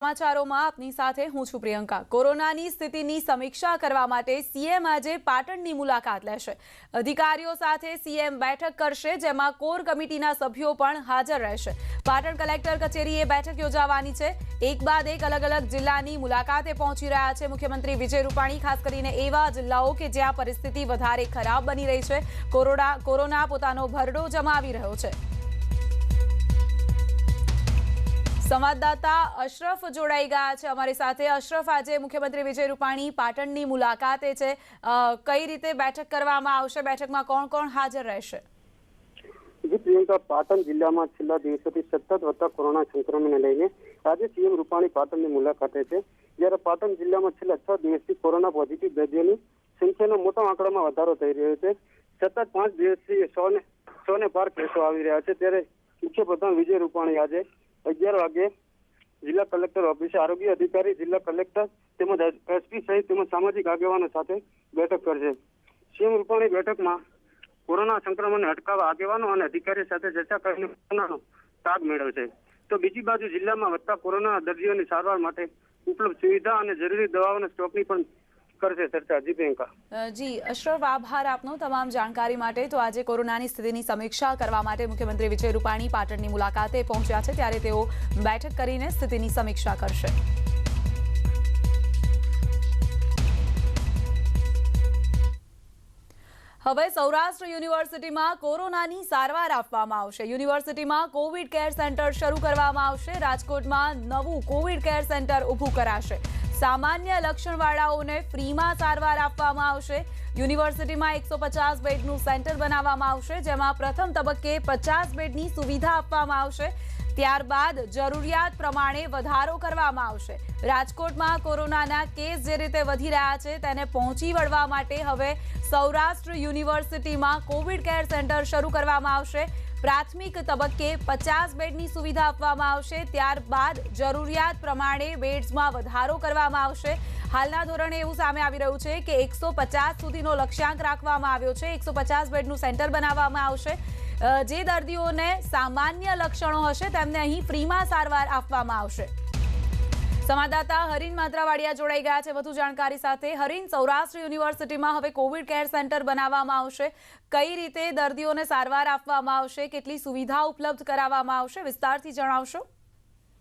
સમાચારોમાં આપની સાથે હું છું પ્રિયંકા। કોરોનાની સ્થિતિની સમીક્ષા કરવા માટે સીએમ આજે પાટણની મુલાકાત લેશે। અધિકારીઓ સાથે સીએમ બેઠક કરશે, જેમાં કોર કમિટીના સભ્યો પણ હાજર રહેશે। પાટણ કલેક્ટર કચેરીએ બેઠક યોજાવાની છે। એક બાદ એક અલગ અલગ જિલ્લાની મુલાકાતે પહોંચી રહ્યા છે મુખ્યમંત્રી વિજય રૂપાણી, ખાસ કરીને એવા જિલ્લાઓ કે જ્યાં પરિસ્થિતિ વધારે ખરાબ બની રહી છે। કોરોના પોતાનો ભરડો જમાવી રહ્યો છે। संवाददाता अशरफ जोड़ाई गया है अमरी साथे। अशरफ, आज मुख्यमंत्री विजय रूपाणी पाटणनी मुलाकाते छे, कई रीते बैठक करवामां आवशे? बैठकमां कोण कोण हाजर रहेशे? जी प्रियंका, पाटण जिल्ला में छेल्ला दिवसोथी सतत वधता कोरोना संक्रमण ने लईने आज सीएम रूपाणी पाटणनी मुलाकाते छे। ज्यारे पाटण जिल्ला में छेल्ला 6 दिवसथी कोरोना पॉजिटिव दर्दीओनी संख्यानो मोटा आंकड़ामां वधारो थई रह्यो छे। सतत 5 दिवसथी 100 ने पार केसो आवी रह्या छे। त्यारे मुख्यप्रधान विजय रूपाणी आज 11 वागे जिला कलेक्टर ऑफिस आरोग्य अधिकारी, जिला कलेक्टर तेमज एसपी सहित तेमज सामाजिक आगेवानो साथे बैठक करशे। सीएम रूपाणी बैठक में कोरोना संक्रमण अटकाववा आगेवानो अने अधिकारी साथे चर्चा करीने कोरोनानो ताग मेळवशे। तो बीजी बाजु जिल्ला में वधता कोरोना दर्दीओनी सारवार माटे उपलब्ध सुविधा और जरूरी दवाओना स्टॉकनी पण करशे चर्चा। जी प्रियंका। जी अशरफ, आभार आपनो तमाम जानकारी माटे। तो आज कोरोनानी स्थितिनी समीक्षा करवा माटे मुख्यमंत्री विजय रूपाणी पाटणनी मुलाकाते पहोंच्या छे, त्यारे तेओ बैठक करीने स्थितिनी समीक्षा करशे। હવે સૌરાષ્ટ્ર યુનિવર્સિટીમાં કોરોનાની સારવાર આપવામાં આવશે। યુનિવર્સિટીમાં કોવિડ કેર સેન્ટર શરૂ કરવામાં આવશે। રાજકોટમાં નવું કોવિડ કેર સેન્ટર ઊભું કરાશે। સામાન્ય લક્ષણવાળાઓને ફ્રીમાં સારવાર આપવામાં આવશે। યુનિવર્સિટીમાં 150 બેડનું સેન્ટર બનાવવામાં આવશે, જેમાં પ્રથમ તબક્કે 50 બેડની સુવિધા આપવામાં આવશે। ત્યારબાદ જરૂરિયાત પ્રમાણે વધારો કરવામાં આવશે। રાજકોટમાં કોરોનાના કેસ જે રીતે વધી રહ્યા છે તેને પહોંચી વળવા માટે હવે સૌરાષ્ટ્ર યુનિવર્સિટીમાં કોવિડ કેર સેન્ટર શરૂ કરવામાં આવશે। પ્રાથમિક તબક્કે 50 બેડની સુવિધા આપવામાં આવશે, ત્યારબાદ જરૂરિયાત પ્રમાણે બેડ્સમાં વધારો કરવામાં આવશે। હાલના ધોરણે એવું સામે આવી રહ્યું છે કે 150 સુધીનો લક્ષ્યાંક રાખવામાં આવ્યો છે। 150 બેડનું સેન્ટર બનાવવામાં આવશે। જે દર્દીઓને સામાન્ય લક્ષણો હશે તેમને અહીં ફ્રીમાં સારવાર આપવામાં આવશે। સંવાદદાતા હરીન માત્રાવાડિયા જોડાઈ ગયા છે વધુ જાણકારી સાથે। હરીન, સૌરાષ્ટ્ર યુનિવર્સિટીમાં હવે કોવિડ કેર સેન્ટર બનાવવામાં આવશે, કઈ રીતે દર્દીઓને સારવાર આપવામાં આવશે, કેટલી સુવિધા ઉપલબ્ધ કરાવવામાં આવશે, વિસ્તારથી જણાવશો?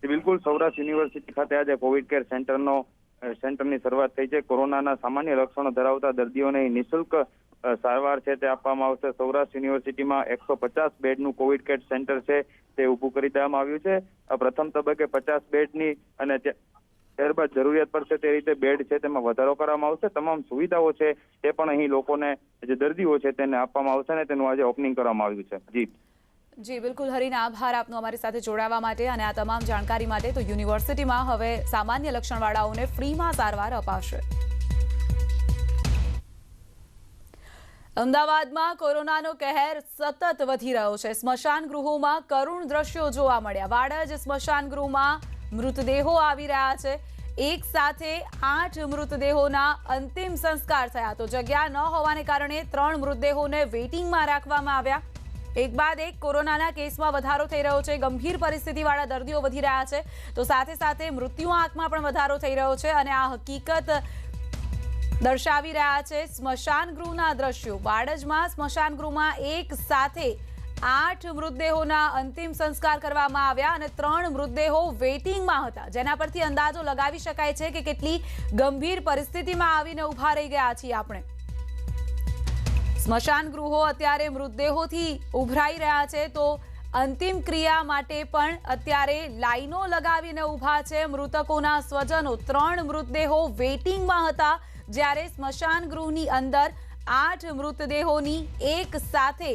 બિલકુલ, સૌરાષ્ટ્ર યુનિવર્સિટી ખાતે આજે કોવિડ કેર સેન્ટરની શરૂઆત થઈ છે। કોરોનાના સામાન્ય લક્ષણો ધરાવતા દર્દીઓને નિઃશુલ્ક સારવાર છે તે આપવામાં આવશે। સૌરાષ્ટ્ર યુનિવર્સિટીમાં 150 બેડનું કોવિડ કેર સેન્ટર છે તે ઊભું કરી દેવામાં આવ્યું છે। પ્રથમ તબક્કે 50 બેડની અને ત્યારબાદ જરૂરિયાત પડશે તે રીતે બેડ છે તેમાં વધારો કરવામાં આવશે। તમામ સુવિધાઓ છે તે પણ અહીં લોકોને, જે દર્દીઓ છે તેને આપવામાં આવશે અને તેનું આજે ઓપનિંગ કરવામાં આવ્યું છે। જી બિલકુલ હરીન, આભાર આપનો અમારી સાથે જોડાવા માટે અને આ તમામ જાણકારી માટે। તો યુનિવર્સિટીમાં હવે સામાન્ય લક્ષણવાળાઓને ફ્રીમાં સારવાર અપાશે। અમદાવાદમાં કોરોનાનો કહેર સતત વધી રહ્યો છે। સ્મશાન ગૃહોમાં કરુણ દ્રશ્યો જોવા મળ્યા। વાડજ સ્મશાન ગૃહમાં મૃતદેહો આવી રહ્યા છે। એક સાથે 8 મૃતદેહોના અંતિમ સંસ્કાર થયા। તો જગ્યા ન હોવાને કારણે 3 મૃતદેહોને વેઇટિંગમાં રાખવામાં આવ્યા। એક બાદ એક કોરોનાના કેસમાં વધારો થઈ રહ્યો છે। ગંભીર પરિસ્થિતિવાળા દર્દીઓ વધી રહ્યા છે, તો સાથે સાથે મૃત્યુ આંકમાં પણ વધારો થઈ રહ્યો છે અને આ હકીકત દર્શાવી રહ્યા છે સ્મશાન ગૃહના દ્રશ્યો। વાડજમાં સ્મશાન ગૃહમાં એક સાથે 8 મૃતદેહોના અંતિમ સંસ્કાર કરવામાં આવ્યા અને 3 મૃતદેહો વેઇટિંગમાં હતા, જેના પરથી અંદાજો લગાવી શકાય છે કે કેટલી ગંભીર પરિસ્થિતિમાં આવીને ઊભા રહી ગયા છીએ આપણે। સ્મશાન ગૃહો અત્યારે મૃતદેહોથી ઉભરાઈ રહ્યા છે, તો અંતિમ ક્રિયા માટે પણ અત્યારે લાઈનો લગાવીને ઊભા છે મૃતકોના સ્વજનો। 3 મૃતદેહો વેઇટિંગમાં હતા, જ્યારે સ્મશાન ગૃહની અંદર 8 મૃતદેહોની એક સાથે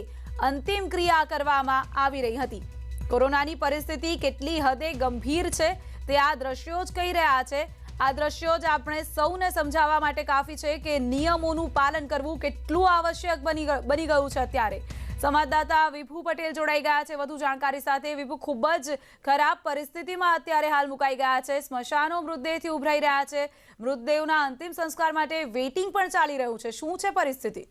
અંતિમ ક્રિયા કરવામાં આવી રહી હતી। કોરોનાની પરિસ્થિતિ કેટલી હદે ગંભીર છે તે આ દ્રશ્યો જ કહી રહ્યા છે। આ દ્રશ્યો જ આપણે સૌને સમજાવવા માટે કાફી છે કે નિયમોનું પાલન કરવું કેટલું આવશ્યક બની ગયું છે અત્યારે। સંવાદદાતા વિભુ પટેલ જોડાઈ ગયા છે વધુ જાણકારી સાથે। વિભુ, ખૂબ જ ખરાબ પરિસ્થિતિમાં અત્યારે હાલ મુકાઈ ગયા છે। સ્મશાનો મૃતદેહથી ઉભરાઈ રહ્યા છે, મૃતદેહના અંતિમ સંસ્કાર માટે વેઇટિંગ પણ ચાલી રહ્યું છે। શું છે પરિસ્થિતિ?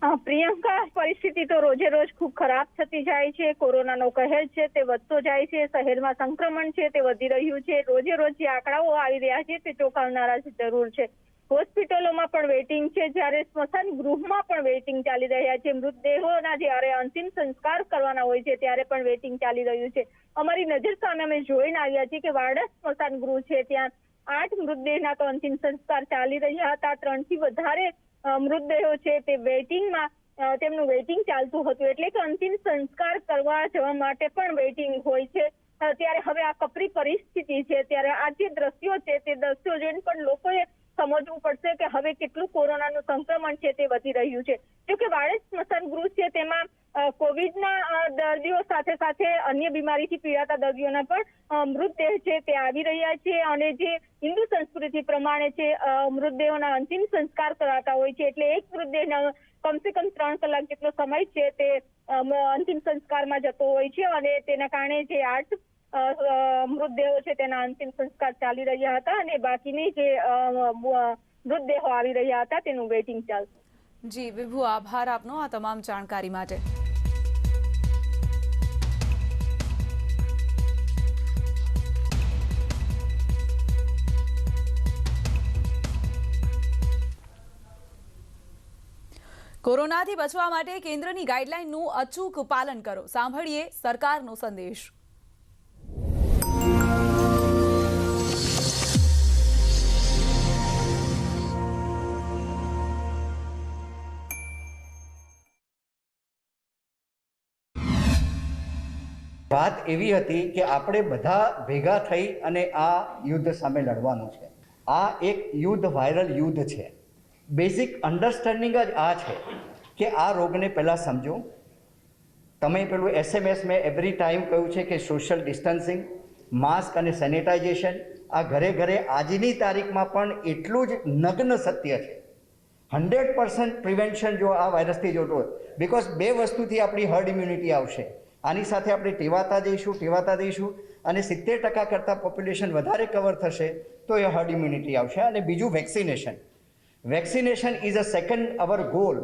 પ્રિયંકા, પરિસ્થિતિ તો રોજે રોજ ખૂબ ખરાબ થતી જાય છે. કોરોનાનો કહેર છે તે વધતો જાય છે. શહેરમાં સંક્રમણ છે તે વધી રહ્યું છે. રોજે રોજ જે આંકડાઓ આવી રહ્યા છે તે ચોંકાવનારા જરૂર છે. હોસ્પિટલોમાં પણ વેઇટિંગ છે, જ્યારે સ્મશાન ગૃહમાં પણ વેઇટિંગ ચાલી રહ્યા છે. મૃતદેહોના જ્યારે અંતિમ સંસ્કાર કરવાના હોય છે ત્યારે પણ વેઇટિંગ ચાલી રહ્યું છે. અમારી નજર સામે અમે જોઈને આવ્યા છીએ કે વાડા સ્મશાન ગૃહ છે ત્યાં 8 મૃતદેહના તો અંતિમ સંસ્કાર ચાલી રહ્યા હતા. 3 થી વધારે મૃતદેહો છે તે વેઇટિંગમાં, તેમનું વેઇટિંગ ચાલતું હતું, એટલે કે અંતિમ સંસ્કાર કરવા જવા માટે પણ વેઇટિંગ હોય છે. ત્યારે હવે આ કપરી પરિસ્થિતિ છે, ત્યારે આ જે દ્રશ્યો છે તે દ્રશ્યો જોઈને પણ લોકોએ સમજવું પડશે કે હવે કેટલું કોરોનાનું સંક્રમણ છે તે વધી રહ્યું છે. જોકે વાડજ સ્મશાન ગૃહ છે તેમાં કોવિડના દર્દીઓ સાથે સાથે અન્ય બીમારીથી પીડાતા દર્દીઓના પણ મૃતદેહ છે તે આવી રહ્યા છે. અને જે હિન્દુ સંસ્કૃતિ પ્રમાણે છે મૃતદેહોના અંતિમ સંસ્કાર કરાતા હોય છે, એટલે એક મૃતદેહના કમસે કમ 3 કલાક જેટલો સમય છે તે અંતિમ સંસ્કારમાં જતો હોય છે. અને તેના કારણે જે 8 મૃતદેહો છે તેના અંતિમ સંસ્કાર ચાલી રહ્યા હતા અને બાકીની જે મૃતદેહો આવી રહ્યા હતા તેનું વેઇટિંગ ચાલશે. જી વિભુ, આભાર આપનો આ તમામ જાણકારી માટે. કોરોનાથી બચવા માટે કેન્દ્રની ગાઈડલાઈનનું અચૂક પાલન કરો. સાંભળીએ સરકારનો સંદેશ. વાત એવી હતી કે આપણે બધા ભેગા થઈ અને આ યુદ્ધ સામે લડવાનું છે. આ એક યુદ્ધ વાયરલ યુદ્ધ છે. બેઝિક અન્ડરસ્ટેન્ડિંગ જ આ છે કે આ રોગને પહેલાં સમજો. તમે પેલું SMS મેં એવરી ટાઈમ કહ્યું છે કે સોશિયલ ડિસ્ટન્સિંગ, માસ્ક અને સેનિટાઇઝેશન આ ઘરે ઘરે આજની તારીખમાં પણ એટલું જ નગ્ન સત્ય છે. 100% પ્રિવેન્શન જો આ વાયરસથી જોતો હોય, બિકોઝ 2 વસ્તુથી આપણી હર્ડ ઇમ્યુનિટી આવશે. આની સાથે આપણે ટેવાતા જઈશું અને 70% કરતાં પોપ્યુલેશન વધારે કવર થશે તો એ હર્ડ ઇમ્યુનિટી આવશે. અને બીજું vaccination is a second our goal.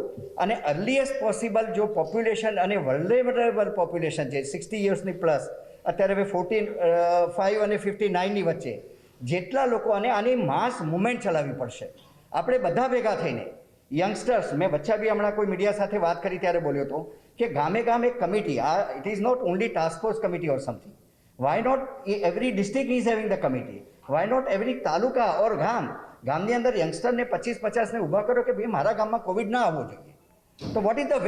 અને અર્લીએસ્ટ પોસિબલ જો પોપ્યુલેશન અને વલ્નરેબલ પોપ્યુલેશન છે 60 યર્સની પ્લસ, અત્યારે હવે 45 અને 59ની વચ્ચે જેટલા લોકો, અને આની માસ મુવમેન્ટ ચલાવવી પડશે. આપણે બધા ભેગા થઈને યંગસ્ટર્સ, મેં વચ્ચે બી હમણાં કોઈ મીડિયા સાથે વાત કરી ત્યારે બોલ્યો હતો કે ગામે ગામે committee, it is not only task force committee or something. Why not every district is having the committee, why not every taluka or ગામની અંદર યંગસ્ટરને 25-50ને ઊભા કરો કે ભાઈ મારા ગામમાં કોવિડ ના આવવો જોઈએ. તો what is the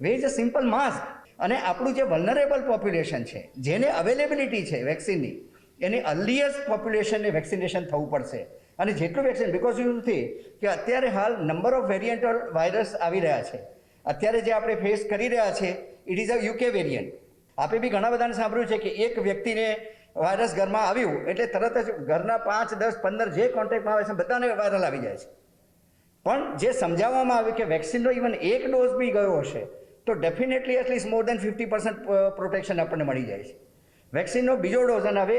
way is a simple mask. અને આપણું જે વલ્નરેબલ પોપ્યુલેશન છે, જેને અવેલેબિલિટી છે વેક્સિનની, એની અર્લીએસ્ટ પોપ્યુલેશનને વેક્સિનેશન થવું પડશે. અને જેટલું વેક્સિન, બિકોઝ એવું નથી કે અત્યારે હાલ નંબર ઓફ વેરિયન્ટલ વાયરસ આવી રહ્યા છે. અત્યારે જે આપણે ફેસ કરી રહ્યા છે it is a UK variant. આપણે બી ઘણા બધાને સાંભળ્યું છે કે એક વ્યક્તિને વાયરસ ઘરમાં આવ્યું એટલે તરત જ ઘરના 5, 10, 15 જે કોન્ટેક્ટમાં આવે છે બધાને વાયરલ આવી જાય છે. પણ જે સમજાવવામાં આવ્યું કે વેક્સિનનો ઇવન એક ડોઝ બી ગયો હશે તો ડેફિનેટલી એટલીસ્ટ મોર દેન 50% પ્રોટેક્શન આપણને મળી જાય છે. વેક્સિનનો બીજો ડોઝ, અને હવે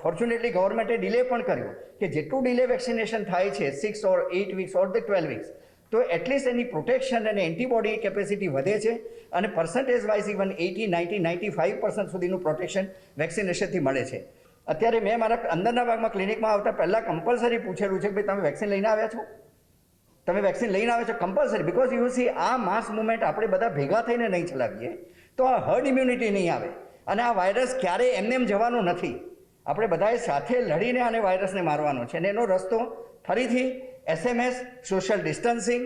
ફોર્ચ્યુનેટલી ગવર્મેન્ટે ડિલે પણ કર્યો કે જેટલું ડિલે વેક્સિનેશન થાય છે 6 or 8 weeks or the 12 weeks, તો એટલીસ્ટ એની પ્રોટેક્શન અને એન્ટીબોડી કેપેસિટી વધે છે. અને પર્સન્ટેજ વાઇઝ ઇવન 80, 90, 95% સુધીનું પ્રોટેક્શન વેક્સિનેશનથી મળે છે. અત્યારે મેં મારા અંદરના ભાગમાં ક્લિનિકમાં આવતા પહેલાં કમ્પલસરી પૂછેલું છે કે ભાઈ તમે વેક્સિન લઈને આવ્યા છો? તમે વેક્સિન લઈને આવ્યા છો કમ્પલસરી. બિકોઝ યુ સી આ માસ મુવમેન્ટ આપણે બધા ભેગા થઈને નહીં ચલાવીએ તો આ હર્ડ ઇમ્યુનિટી નહીં આવે. અને આ વાયરસ ક્યારેય એમને જવાનો નથી. આપણે બધાએ સાથે લડીને આને વાયરસને મારવાનો છે. અને એનો રસ્તો ફરીથી SMS, સોશિયલ ડિસ્ટન્સિંગ,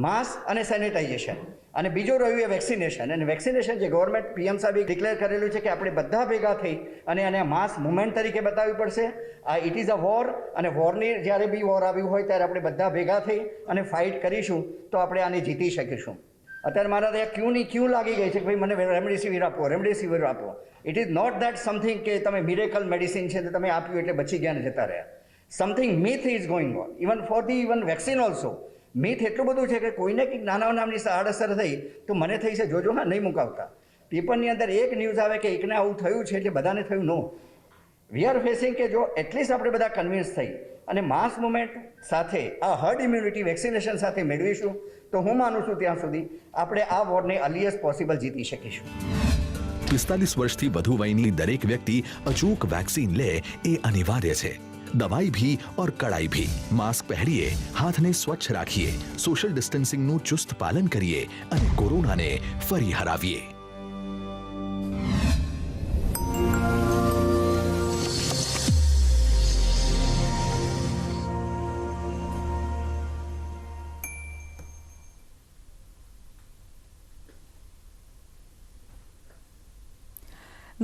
માસ્ક અને સેનિટાઇઝેશન, અને બીજો રહ્યું એ વેક્સિનેશન. અને વેક્સિનેશન જે ગવર્મેન્ટ PM સાહેબે ડિક્લેર કરેલું છે કે આપણે બધા ભેગા થઈ અને આને માસ મુવમેન્ટ તરીકે બતાવવી પડશે. ઇટ ઇઝ અ વોર, અને વોરની જ્યારે બી વોર આવ્યું હોય ત્યારે આપણે બધા ભેગા થઈ અને ફાઇટ કરીશું તો આપણે આને જીતી શકીશું. અત્યારે મારા ત્યાં ક્યુ લાગી ગઈ છે કે ભાઈ મને રેમડેસિવિર આપો. It is not that something કે તમે મિરેકલ મેડિસિન છે તો તમે આપ્યું એટલે બચી ગયા ને જતા રહ્યા. Something myth is going on even for the even vaccine also. Myth એટલું બધું છે કે કોઈને કંઈક નાના નામની આડઅસર થઈ તો મને થઈ છે, જોજો હા, નહીં મુકાવતા. પેપરની અંદર એક ન્યૂઝ આવે કે એકને આવું થયું છે એટલે બધાને થયું. નો, વી આર ફેસિંગ કે જો એટલીસ્ટ આપણે બધા કન્વિન્સ થઈ અને માસ મુવમેન્ટ સાથે આ હર્ડ ઇમ્યુનિટી વેક્સિનેશન સાથે મેળવીશું તો હું માનું છું ત્યાં સુધી આપણે આ વોરને અર્લીએસ્ટ પોસિબલ જીતી શકીશું. 45 વર્ષથી વધુ વયની દરેક વ્યક્તિ અચૂક વેક્સિન લે એ અનિવાર્ય છે. दवाई भी और कड़ाई भी. मास्क पहनिए, हाथ ने स्वच्छ રાખીએ, સોશિયલ ડિસ્ટન્સિંગનું ચુસ્ત પાલન કરીએ અને કોરોનાને ફરી હરાવીએ.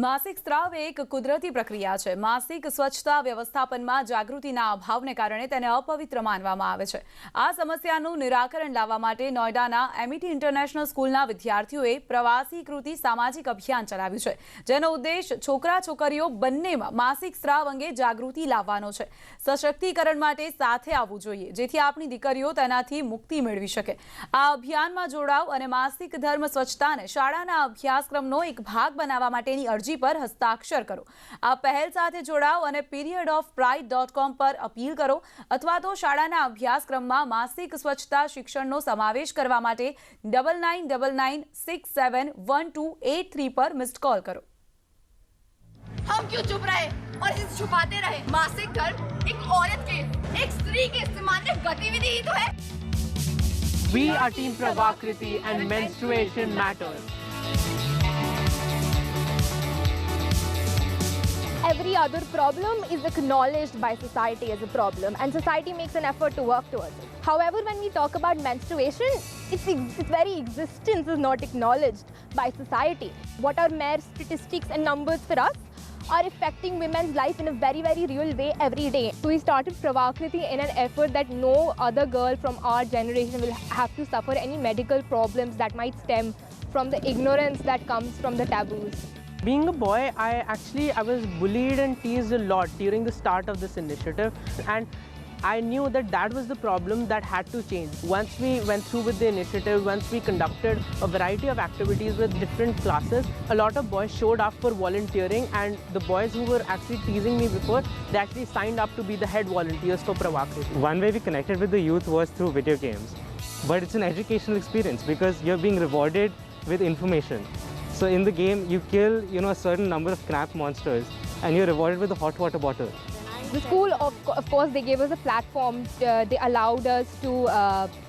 માસિક સ્ત્રાવ એક કુદરતી પ્રક્રિયા છે. માસિક સ્વચ્છતા વ્યવસ્થાપનમાં જાગૃતિના અભાવને કારણે તેને અપવિત્ર માનવામાં આવે છે. આ સમસ્યાનું નિરાકરણ લાવવા માટે નોઈડાના એમિટી ઇન્ટરનેશનલ સ્કૂલના વિદ્યાર્થીઓએ પ્રવાસી કૃતિ સામાજિક અભિયાન ચલાવ્યું છે, જેનો ઉદ્દેશ છોકરા છોકરીઓ બંનેમાં માસિક સ્ત્રાવ અંગે જાગૃતિ લાવવાનો છે. સશક્તિકરણ માટે સાથે આવવું જોઈએ, જેથી આપણી દીકરીઓ તેનાથી મુક્તિ મેળવી શકે. આ અભિયાનમાં જોડાવ અને માસિક ધર્મ સ્વચ્છતાને શાળાના અભ્યાસક્રમનો એક ભાગ બનાવવા માટેની અરજી પર હસ્તાક્ષર કરો. આ પહેલ સાથે જોડાઓ અને periodofpride.com પર અપીલ કરો અથવા તો શાળાના અભ્યાસક્રમમાં માસિક સ્વચ્છતા શિક્ષણનો સમાવેશ કરવા માટે 9999671283 પર મિસ્ડ કોલ કરો. हम क्यों चुप रहे और इसे छुपाते रहे? मासिक धर्म एक औरत के, एक स्त्री के सामान्य गतिविधि ही तो है. We are Team Pravakriti and menstruation matters. Every other problem is acknowledged by society as a problem, and society makes an effort to work towards it. However, when we talk about menstruation, its very existence is not acknowledged by society. What are mere statistics and numbers for us are affecting women's life in a very, very real way every day. So we started Pravakriti in an effort that no other girl from our generation will have to suffer any medical problems that might stem from the ignorance that comes from the taboos. Being a boy, I was bullied and teased a lot during the start of this initiative, and I knew that was the problem that had to change. Once we went through with the initiative, once we conducted a variety of activities with different classes, a lot of boys showed up for volunteering, and the boys who were actually teasing me before, they actually signed up to be the head volunteers for Pravakriti. One way we connected with the youth was through video games, but it's an educational experience because you're being rewarded with information. So in the game, you kill, a certain number of crab monsters, and you're rewarded with a hot water bottle. The school, of course, they gave us a platform. They allowed us to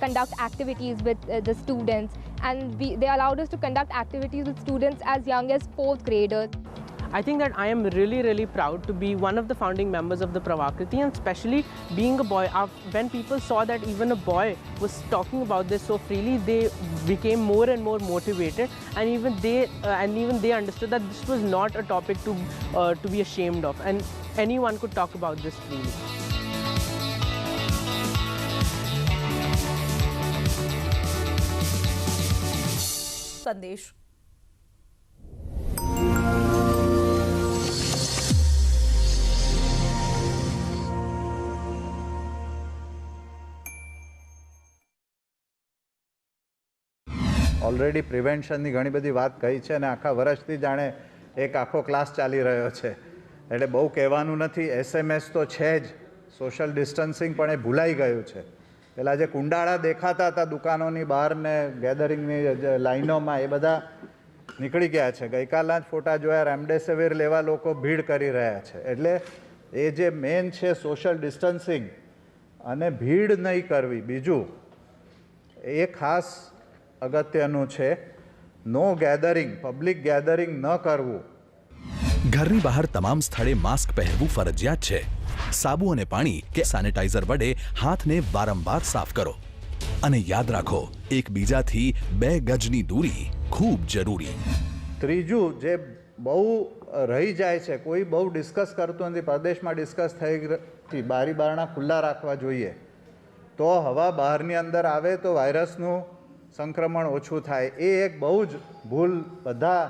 conduct activities with the students, and they allowed us to conduct activities with students as young as 4th graders. I think that I am really, really proud to be one of the founding members of the Pravakriti, and especially being a boy. When people saw that even a boy was talking about this so freely, they became more and more motivated, and even they understood that this was not a topic to be ashamed of, and anyone could talk about this freely. સંદેશ. Already પ્રિવેન્શનની ઘણી બધી વાત કહી છે અને આખા વર્ષથી જાણે એક આખો ક્લાસ ચાલી રહ્યો છે, એટલે બહુ કહેવાનું નથી. SMS તો છે જ, સોશિયલ ડિસ્ટન્સિંગ પણ એ ભૂલાઈ ગયું છે. પહેલાં જે કુંડાળા દેખાતા હતા દુકાનોની બહાર ને ગેધરિંગની લાઈનોમાં, એ બધા નીકળી ગયા છે. ગઈકાલના જ ફોટા જોયા, રેમડેસિવિર લેવા લોકો ભીડ કરી રહ્યા છે. એટલે એ જે મેઇન છે સોશિયલ ડિસ્ટન્સિંગ અને ભીડ નહીં કરવી, બીજું એ ખાસ અગત્યનું છે. નો ગેધરિંગ, પબ્લિક ગેધરિંગ ન કરવું. ઘરની બહાર તમામ સ્થળે માસ્ક પહેરવું ફરજિયાત છે. સાબુ અને પાણી કે સેનિટાઈઝર વડે હાથને વારંવાર સાફ કરો અને યાદ રાખો, એકબીજાથી 2 ગજની દૂરી ખૂબ જરૂરી. ત્રીજું જે બહુ રહી જાય છે, કોઈ બહુ ડિસ્કસ કરતું નથી, પ્રદેશમાં ડિસ્કસ થઈ, બારી બારણા ખુલ્લા રાખવા જોઈએ, તો હવા બહારની અંદર આવે તો વાયરસનું સંક્રમણ ઓછું થાય. એ એક બહુ જ ભૂલ બધા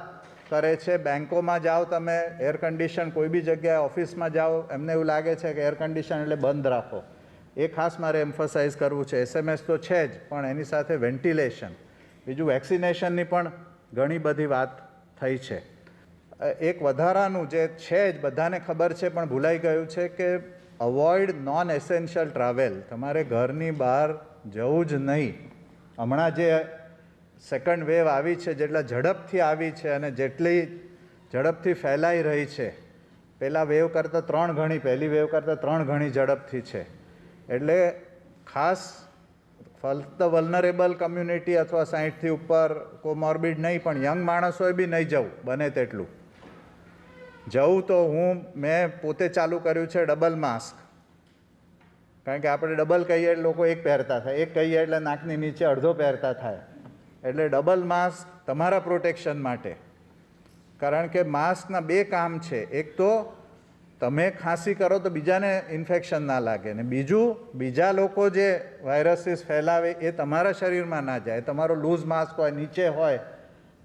કરે છે. બેંકોમાં જાઓ તમે, એર કન્ડિશન, કોઈ બી જગ્યાએ ઓફિસમાં જાઓ, એમને એવું લાગે છે કે એર કન્ડિશન એટલે બંધ રાખો. એ ખાસ મારે એમ્ફસાઇઝ કરવું છે. SMS તો છે જ, પણ એની સાથે વેન્ટિલેશન, બીજું વેક્સિનેશનની પણ ઘણી બધી વાત થઈ છે. એક વધારાનું જે છે જ બધાને ખબર છે પણ ભૂલાઈ ગયું છે કે અવોઇડ નોન એસેન્શિયલ ટ્રાવેલ. તમારે ઘરની બહાર જવું જ નહીં. હમણાં જે સેકન્ડ વેવ આવી છે, જેટલા ઝડપથી આવી છે અને જેટલી ઝડપથી ફેલાઈ રહી છે, પહેલાં વેવ કરતાં 3 ગણી, પહેલી વેવ કરતાં 3 ગણી ઝડપથી છે. એટલે ખાસ ફક્ત વલ્નરેબલ કમ્યુનિટી અથવા 60થી ઉપર કોમોર્બિડ નહીં, પણ યંગ માણસોએ બી નહીં જવું બને તેટલું. જવું તો મેં પોતે ચાલુ કર્યું છે ડબલ માસ્ક, કારણ કે આપણે ડબલ કહીએ એટલે લોકો એક પહેરતા થાય, એક કહીએ એટલે નાકની નીચે અડધો પહેરતા થાય. એટલે ડબલ માસ્ક તમારા પ્રોટેક્શન માટે, કારણ કે માસ્કના 2 કામ છે. એક તો તમે ખાંસી કરો તો બીજાને ઇન્ફેક્શન ના લાગે, ને બીજું બીજા લોકો જે વાયરસીસ ફેલાવે એ તમારા શરીરમાં ના જાય. તમારો લૂઝ માસ્ક હોય, નીચે હોય,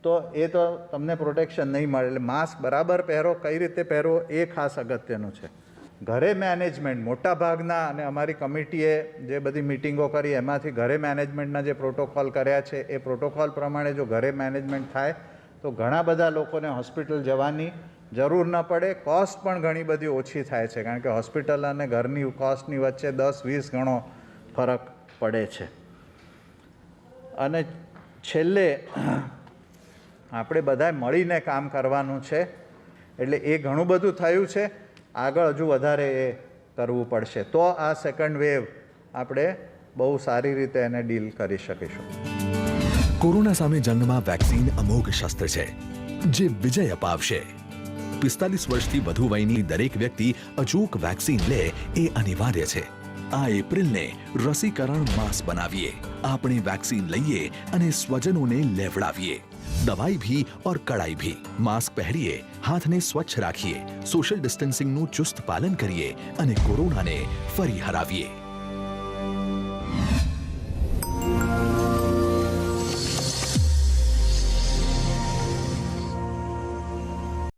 તો એ તો તમને પ્રોટેક્શન નહીં મળે. એટલે માસ્ક બરાબર પહેરો, કઈ રીતે પહેરવો એ ખાસ અગત્યનું છે. ઘરે મેનેજમેન્ટ મોટા ભાગના, અને અમારી કમિટીએ જે બધી મિટિંગો કરી એમાંથી ઘરે મેનેજમેન્ટના જે પ્રોટોકોલ કર્યા છે એ પ્રોટોકોલ પ્રમાણે જો ઘરે મેનેજમેન્ટ થાય તો ઘણા બધા લોકોને હોસ્પિટલ જવાની જરૂર ન પડે. કોસ્ટ પણ ઘણી બધી ઓછી થાય છે, કારણ કે હોસ્પિટલ અને ઘરની કોસ્ટની વચ્ચે 10-20 ગણો ફરક પડે છે. અને છેલ્લે આપણે બધાએ મળીને કામ કરવાનું છે. એટલે એ ઘણું બધું થયું છે, આગળ હજુ વધારે એ કરવું પડશે, તો આ સેકન્ડ વેવ આપણે બહુ સારી રીતે એને ડીલ કરી શકીશું. કોરોના સામે જંગમાં વેક્સિન અમોઘ શસ્ત્ર છે જે વિજય અપાવશે. 45 વર્ષથી વધુ વયની દરેક વ્યક્તિ અચૂક વેક્સિન લે એ અનિવાર્ય છે. આ એપ્રિલને રસીકરણ માસ બનાવીએ. આપણે વેક્સિન લઈએ અને સ્વજનોને લેવડાવીએ. दवाई भी और कड़ाई भी. मास्क पहनिए, हाथने स्वच्छ રાખીએ, સોશિયલ ડિસ્ટન્સિંગનું ચુસ્ત પાલન કરીએ અને કોરોનાને ફરી હરાવીએ.